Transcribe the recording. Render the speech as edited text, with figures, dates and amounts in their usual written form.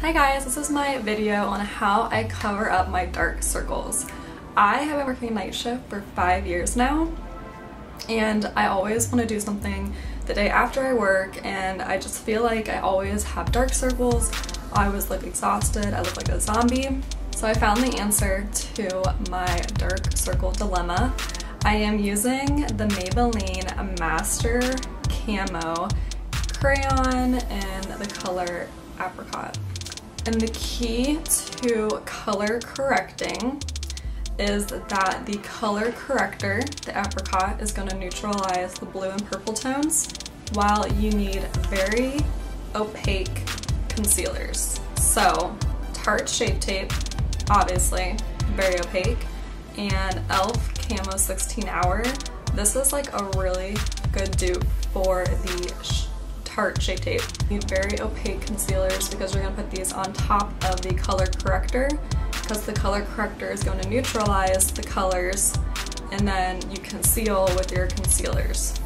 Hi guys, this is my video on how I cover up my dark circles. I have been working night shift for 5 years now, and I always want to do something the day after I work, and I just feel like I always have dark circles. I always look exhausted, I look like a zombie. So I found the answer to my dark circle dilemma. I am using the Maybelline Master Camo crayon in the color Apricot. And the key to color correcting is that the color corrector, the Apricot, is going to neutralize the blue and purple tones, while you need very opaque concealers. So Tarte Shape Tape, obviously very opaque, and e.l.f. Camo 16 Hour. This is like a really good dupe for the Tarte Shape Tape. You need very opaque concealers because you're going to put these on top of the color corrector, because the color corrector is going to neutralize the colors, and then you conceal with your concealers.